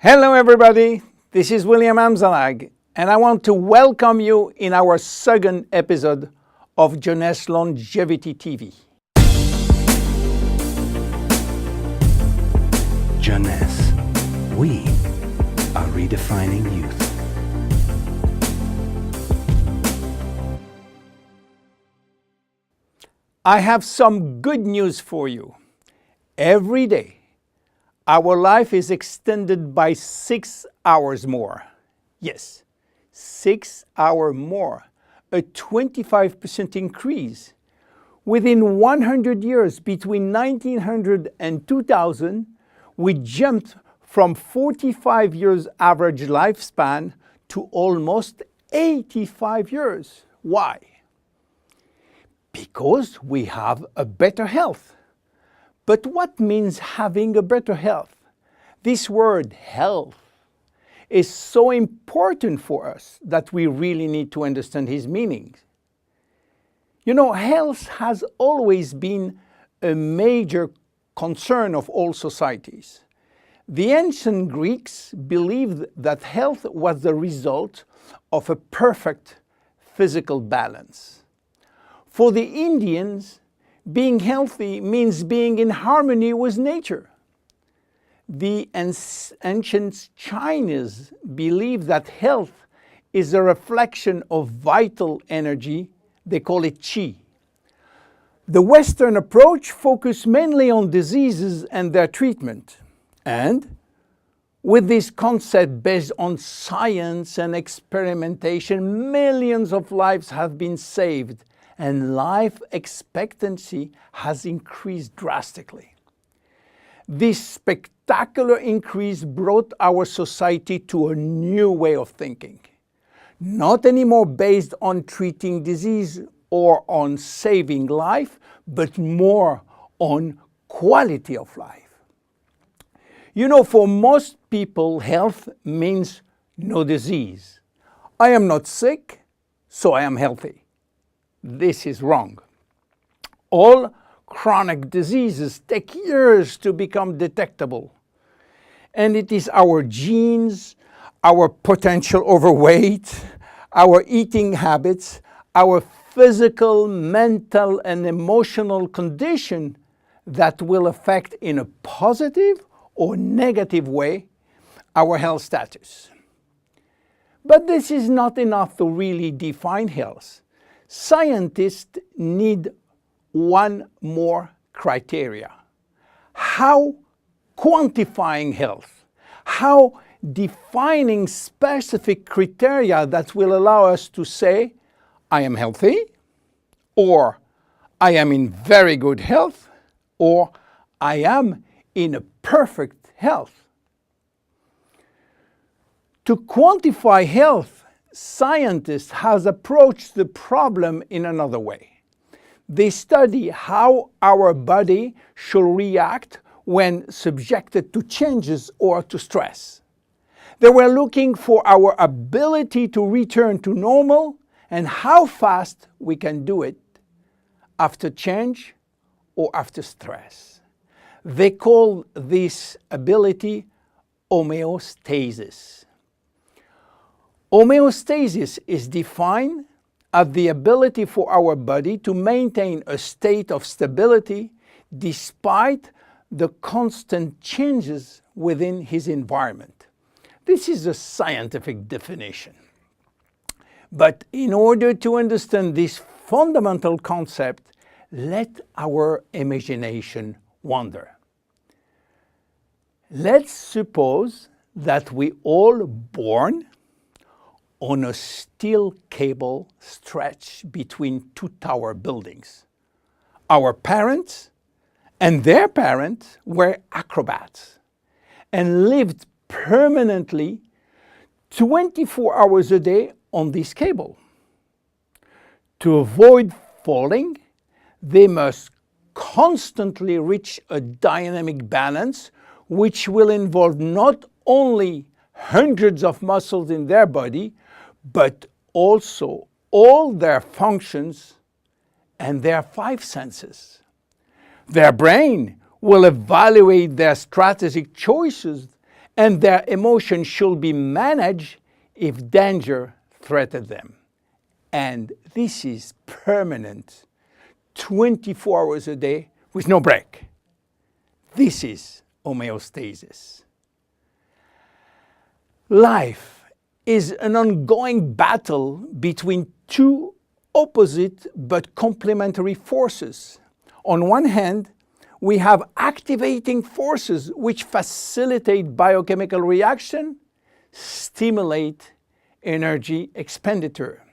Hello everybody, this is William Amzalag, and I want to welcome you in our second episode of Jeunesse Longevity TV. Jeunesse, we are redefining youth. I have some good news for you. Every day, our life is extended by 6 hours more. Yes, 6 hours more, a 25% increase. Within 100 years, between 1900 and 2000, we jumped from 45 years average lifespan to almost 85 years. Why? Because we have a better health. But what means having a better health? This word health is so important for us that we really need to understand his meaning. You know, health has always been a major concern of all societies. The ancient Greeks believed that health was the result of a perfect physical balance. For the Indians, being healthy means being in harmony with nature. The ancient Chinese believed that health is a reflection of vital energy. They call it qi. The Western approach focused mainly on diseases and their treatment. And with this concept based on science and experimentation, millions of lives have been saved and life expectancy has increased drastically. This spectacular increase brought our society to a new way of thinking, not anymore based on treating disease or on saving life, but more on quality of life. You know, for most people, health means no disease. I am not sick, so I am healthy. This is wrong. All chronic diseases take years to become detectable. And it is our genes, our potential overweight, our eating habits, our physical, mental, and emotional condition that will affect in a positive or negative way our health status. But this is not enough to really define health. Scientists need one more criteria. How quantifying health, how defining specific criteria that will allow us to say, I am healthy, or I am in very good health, or I am in a perfect health. To quantify health, scientists have approached the problem in another way. They study how our body should react when subjected to changes or to stress. They were looking for our ability to return to normal and how fast we can do it after change or after stress. They call this ability homeostasis. Homeostasis is defined as the ability for our body to maintain a state of stability despite the constant changes within his environment. This is a scientific definition. But in order to understand this fundamental concept, let our imagination wander. Let's suppose that we all born on a steel cable stretched between two tower buildings. Our parents and their parents were acrobats and lived permanently 24 hours a day on this cable. To avoid falling, they must constantly reach a dynamic balance, which will involve not only hundreds of muscles in their body, but also all their functions and their 5 senses. Their brain will evaluate their strategic choices and their emotions should be managed if danger threatens them. And this is permanent, 24 hours a day with no break. This is homeostasis. Life is an ongoing battle between two opposite but complementary forces. On one hand, we have activating forces which facilitate biochemical reaction, stimulate energy expenditure.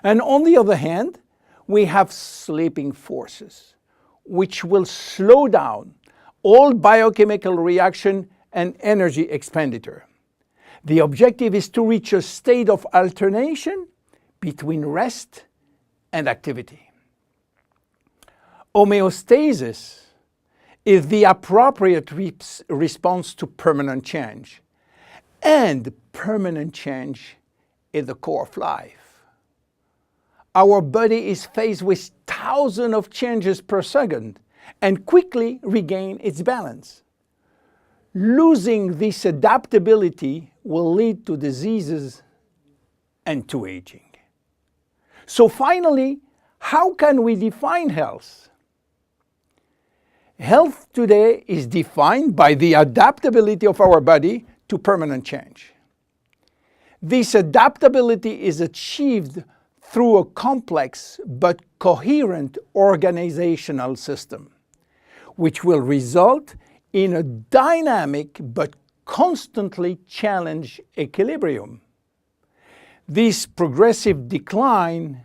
And on the other hand, we have sleeping forces which will slow down all biochemical reaction and energy expenditure. The objective is to reach a state of alternation between rest and activity. Homeostasis is the appropriate response to permanent change. And permanent change is the core of life. Our body is faced with thousands of changes per second and quickly regain its balance. Losing this adaptability will lead to diseases and to aging. So finally, how can we define health? Health today is defined by the adaptability of our body to permanent change. This adaptability is achieved through a complex but coherent organizational system, which will result in a dynamic but constantly challenged equilibrium. This progressive decline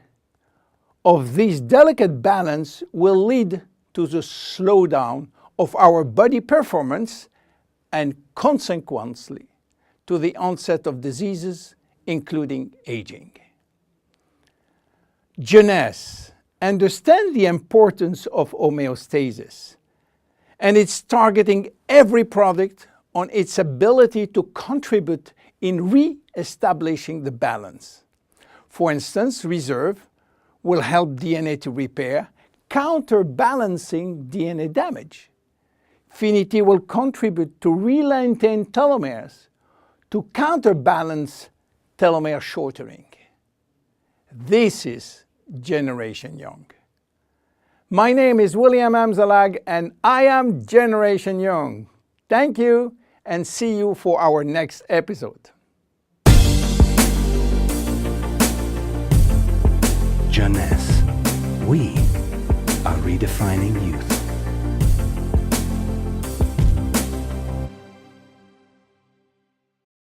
of this delicate balance will lead to the slowdown of our body performance and consequently to the onset of diseases, including aging. Jeunesse understands the importance of homeostasis, and it's targeting every product on its ability to contribute in re-establishing the balance. For instance, Reserve will help DNA to repair, counterbalancing DNA damage. Finity will contribute to re-lengthen telomeres to counterbalance telomere shortening. This is Generation Young. My name is William Amzalag and I am Generation Young. Thank you and see you for our next episode. Jeunesse. We are redefining youth.